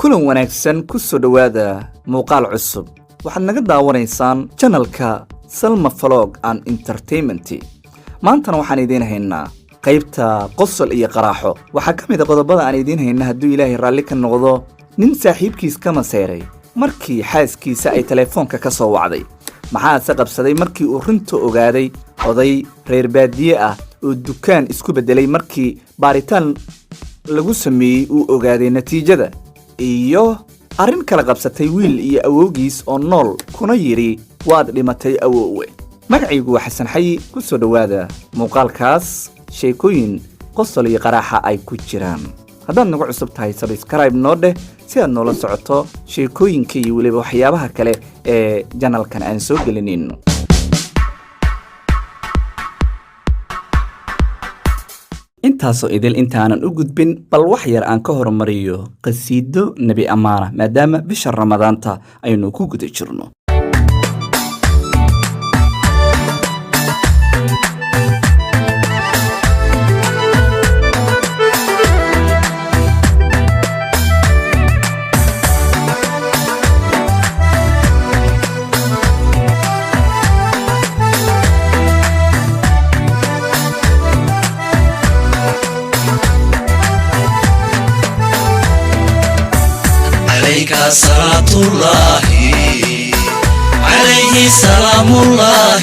kulan wanaagsan ku soo dhawaada muuqaal cusub waxaad naga daawanaysaan channelka Salma Vlog and Entertainment maantana waxaan idin haynaa qaybta qosol iyo qaraaxo waxa kamid ah qodobada aan idin haynaa haduu Ilaahay raalli ka noqdo nin saaxiibkiis ka maseeray markii xaaskiisa ay telefoonka ka soo wacday maxaa qabsaday markii uu runta ogaaday oday reer baadiye ah oo dukaan isku bedelay markii baaritaan lagu sameeyay uu ogaaday natiijada iyo arin kala qabsatay wiil iyo awoogiis oo nool kuna yiri waad dhimatay awoowe magacaygu waa Xasan Xayi ku soo dhawaada muuqaalkaas sheekooyin qosol iyo qaraaxa ay ku jiraan haddaad nagu cusub tahay subscribe noo dheh si aad noola socoto sheekooyinka iyo waliba waxyaabaha kale ee channelkan aan soo gelinayno intaasoo idil intaanan u gudbin bal wax yar aan ka hormariyo qasiido nabi amaana maadaama bisha ramadaanta aynu ku guda jirno صلاة الله عليه سلام الله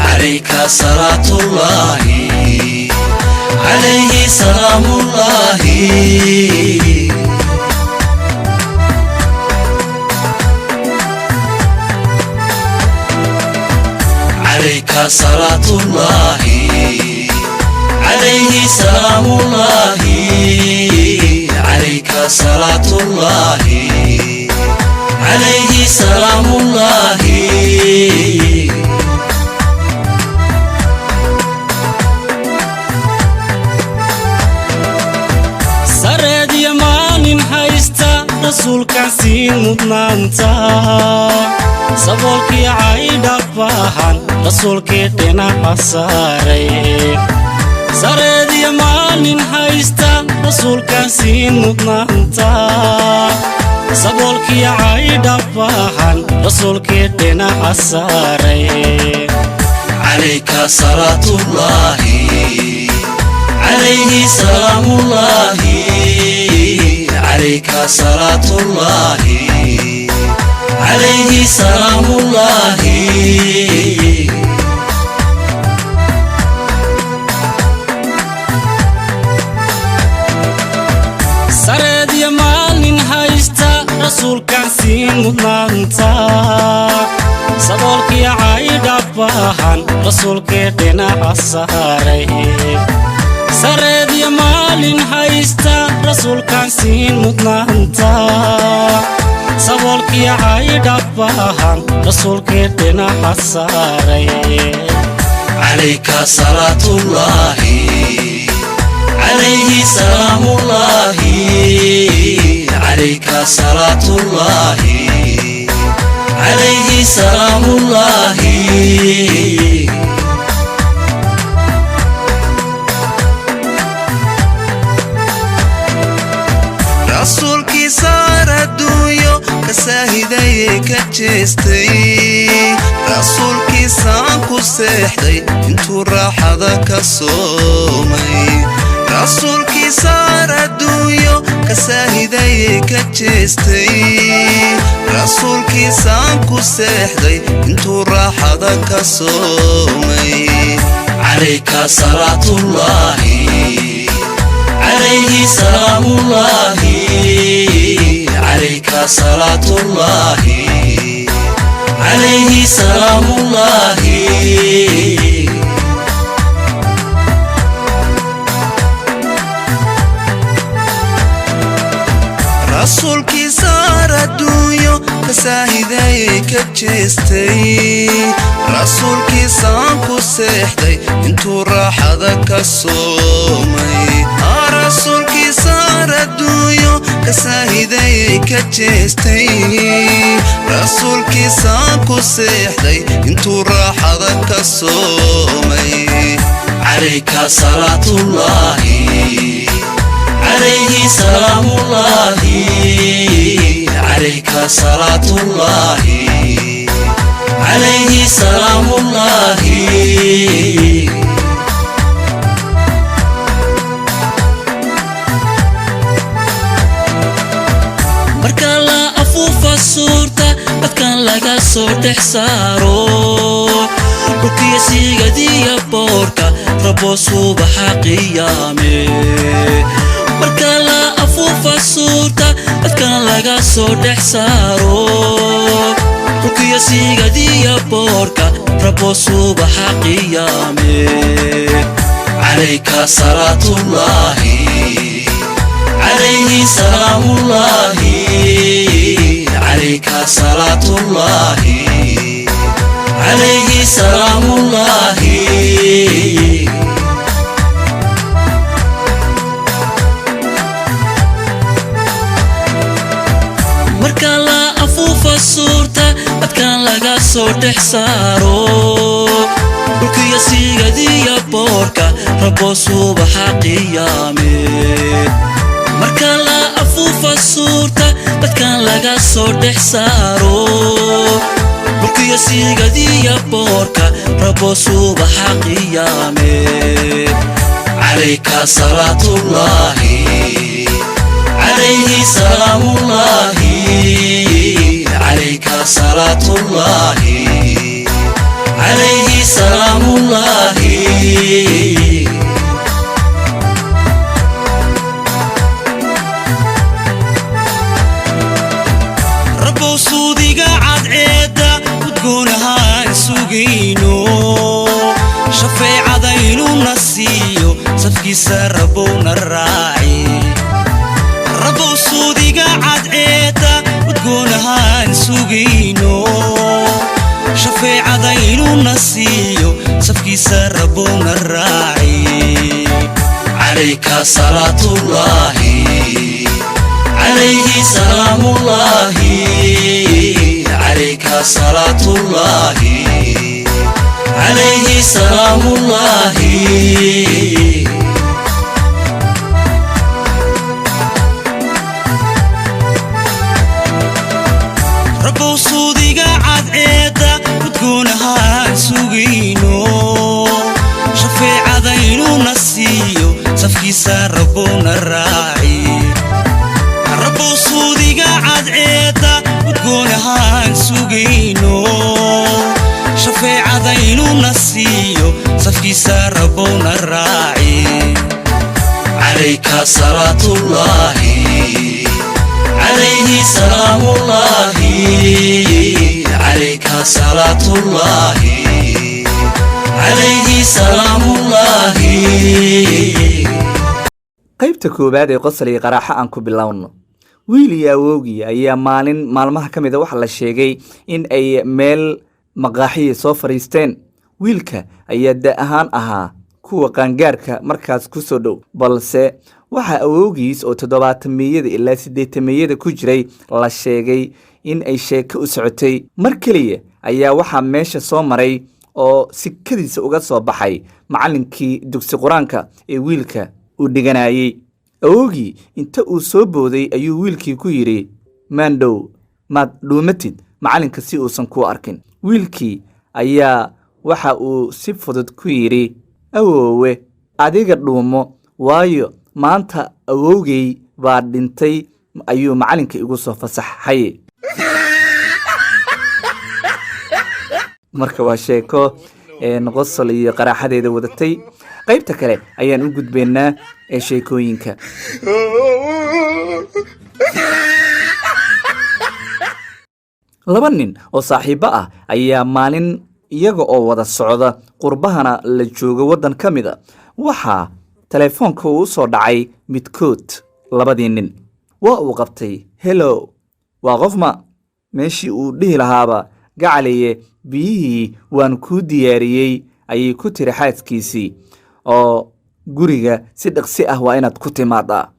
عليك صلاة الله عليه سلام الله عليك صلاة الله عليه سلام الله عليك صلاة الله عليه سلام الله سرد يمان هايستا رسول كاسين مدنانتا سبولك عايد أباهان رسول كيتنا حساري سرد يمان هايستا رسول كاسين مدنانتا سبولك عايد أباهان رسول كيتنا حساري عليك صلاة الله عليه سلام الله عليك صلاة الله عليه سلام الله سرد يمان هايستا رسول كاسين مدنانتا سبولك عايد أباهان رسول كيتنا حساري سرد يمان هايستا رسول كاسين مدنانتا سبولك عايد أباهان رسول كيتنا حساري عليك صلاة الله عليه سلام الله عليك صلاة الله عليه سلام الله رسولك صار الدنيا كساهدي كجستي رسولك سانكو سحدي انتو راحة كصومي رسولك صار الدنيا كساهدي كجستي رسولك سانكو سحدي انتو راحة كصومي عليك صلاة الله عليه سلام الله عليك صلاة الله عليه سلام الله رسولك صار الدنيا كساهدي كجستي رسولك سانكو سحدي انتو راحة كصومي رسولك صار الدنيا كساهدي كجستي رسولك سانكو سحدي انتو راحة كصومي عليك صلاة الله عليه سلام الله عليك صلاة الله عليه سلام الله marka la afuufa suurta dadkan laga soo dhex saaro dhulkiya sigadiya boorka rabo subaxa qiyaame marka la afuufa suurta dadkan laga soo dhex saaro dhulkiya sigadiya boorka rabo subaxa qiyaame calayka salaatullaahi عليه سلام الله عليك صلاة الله عليه سلام الله marka la afuufa suurta dadkan laga soo dhex saaro dhulkiya sigadiya boorka rabo subaxa qiyaame marka la afuufa suurta dadkan laga soo dhex saaro dhulkiya sigadiya boorka rabo subaxa qiyaame calayka salaatullaahi calayhi salaamullaahi calayka salaatullaahi calayhi salaamullaahi suudiga cadceeda udgoonahaan sugayno shafeecadaynu na siiyo safkiisa rabowna raaci rabow suudiga cadceeda udgoonahaan sugayno shafeecadaynu na siiyo safkiisa rabowna raaci calayka salaatullaahi عليه سلام الله عليك صلاة الله عليه سلام الله ربو صوديقا عدعيدا وتكونها سوقينو شفيع ذينو نسيو سفكيسا ربونا الراعي ربو صوديقا عدعيدا وتكونها سوقينو شفيع ذينو نسيو سفكيسا ربونا الراعي عليك صلاة الله عليه سلام الله عليك صلاة الله عليه سلام الله qaybta koowaad ee qosol iyo qaraaxa aan ku bilowno. wiil iyo awowgii ayaa maalmaha ka mid ah waxa la sheegay in ay meel maqaaxiya soo fariisteen. wiilka ayaa da ahaan ahaa kuwa qaangaarka markaas ku soo dhow, balse waxa awowgiis oo 70 ilaa 80 ku jiray la sheegay in ay sheeko u socotay. mar kaliya ayaa waxa meesha soo maray oo sikadiisa uga soo baxay macallinkii dugsi quraanka ee wiilka uu dhiganayay. awowgii inta uu soo booday ayuu wiilkii ku yiri, maandhow maad dhuumatid macallinka si uusan ku arkin. wiilkii ayaa waxa uu si fudud ku yiri, awoowe adiga dhuumo, waayo maanta awowgay baa dhintay ayuu macallinka igu soo fasaxay. marka waa sheeko qosol iyo qaraaxadeeda wadatay. qaybta kale ayaan u gudbeynaa ee sheekooyinka. laba nin oo saaxiibo ah ayaa maalin iyaga oo wada socda qurbahana la jooga waddan ka mid a waxaa telefoonka uu soo dhacay midkood. labadii nin waa uu qabtay, hello waa qofma, meeshii uu dhihi lahaaba gacaliye biyihii waan kuu diyaariyey ayay ku tiri xaaskiisii, oo guriga si dhaqsi ah waa inaad ku timaadaa.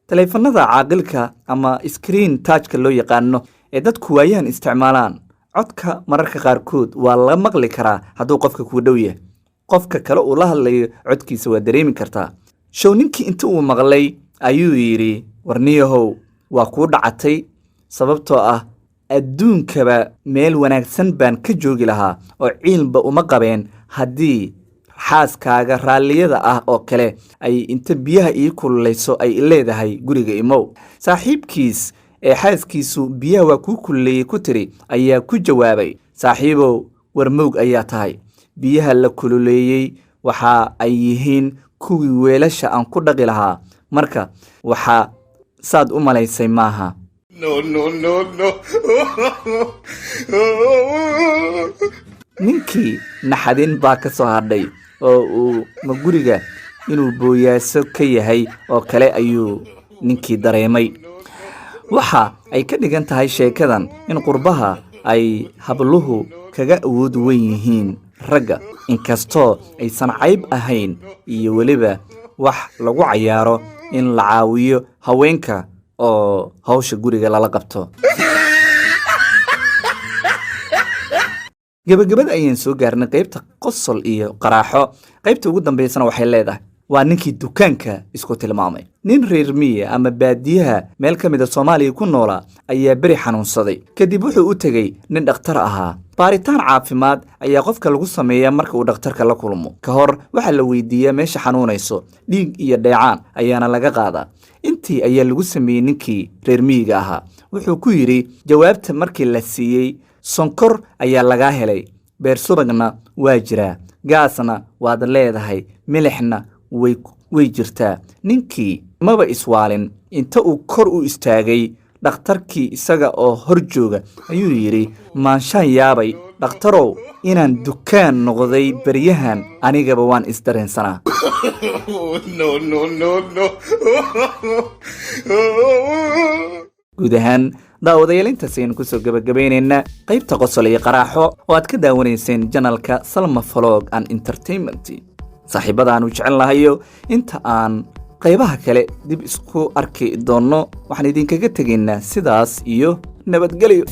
taleefanada caaqilka ama screen touchka loo yaqaano ee dadku waayaan isticmaalaan, codka mararka qaarkood waa la maqli karaa hadduu qofka kuu dhow yahay. qofka kale uu la hadlayo codkiisa waa dareemi kartaa. show ninkii inta uu maqlay ayuu yidhi warniyahow waa kuu dhacatay sababtoo ah adduunkaba meel wanaagsan baan ka joogi lahaa oo ciilba uma qabeen haddii xaaskaaga raalliyada ah oo kale ay inta biyaha ii kululayso ay leedahay guriga imow. saaxiibkiis ee xaaskiisu biyaha waa kuu kululeeyey ku tiri ayaa ku jawaabay, saaxiibow warmowg ayaa tahay, biyaha la kululeeyey waxa ay yihiin kuwii weelasha aan ku dhaqi lahaa, marka waxaa saad u malaysay maaha. ninkii naxadin baa ka soo hadhay oo uu ma guriga inuu booyaaso ka yahay oo kale ayuu ninkii dareemay. waxa ay ka dhigan tahay sheekadan in qurbaha ay habluhu kaga awood weyn yihiin ragga, inkastoo aysan cayb ahayn iyo weliba wax lagu cayaaro in la caawiyo haweenka oo hawsha guriga lala qabto. gabagabada ayaan soo gaarnay qaybta qosol iyo qaraaxo. qaybta ugu dambeysana waxay leedahay waa ninkii dukaanka isku tilmaamay. nin reer miya ama baadiyaha meel ka mid a Soomaaliya ku noolaa ayaa beri xanuunsaday, kadib wuxuu u tegey nin dhakhtar ahaa. baaritaan caafimaad ayaa qofka lagu sameeyaa marka uu dhakhtarka la kulmo. ka hor waxaa la weydiiyaa meesha xanuunayso, dhiig iyo dheecaan ayaana laga qaadaa. intii ayaa lagu sameeyey ninkii reer miyiga ahaa. wuxuu ku yidhi jawaabta markii la siiyey, sonkor ayaa lagaa helay, beer subagna waa jiraa, gaasna waad leedahay, milixna way jirtaa. ninkii maba iswaalin, inta uu kor u istaagay dhakhtarkii isaga oo hor jooga ayuu yidhi maanshaan yaabay dhakhtarow inaan dukaan noqday beryahan, anigaba waan isdareensanaa. guud ahaan daawadayaal intaas ayaynu kusoo gabagabaynaynaa qaybta qosol iyo qaraaxo oo aad ka daawanayseen janalka Salma Vlog and Entertainment. saaxiibadaanu jecel lahayo inta aan qaybaha kale dib isku arki doonno waxaan idinkaga tegaynaa sidaas iyo nabadgelyo.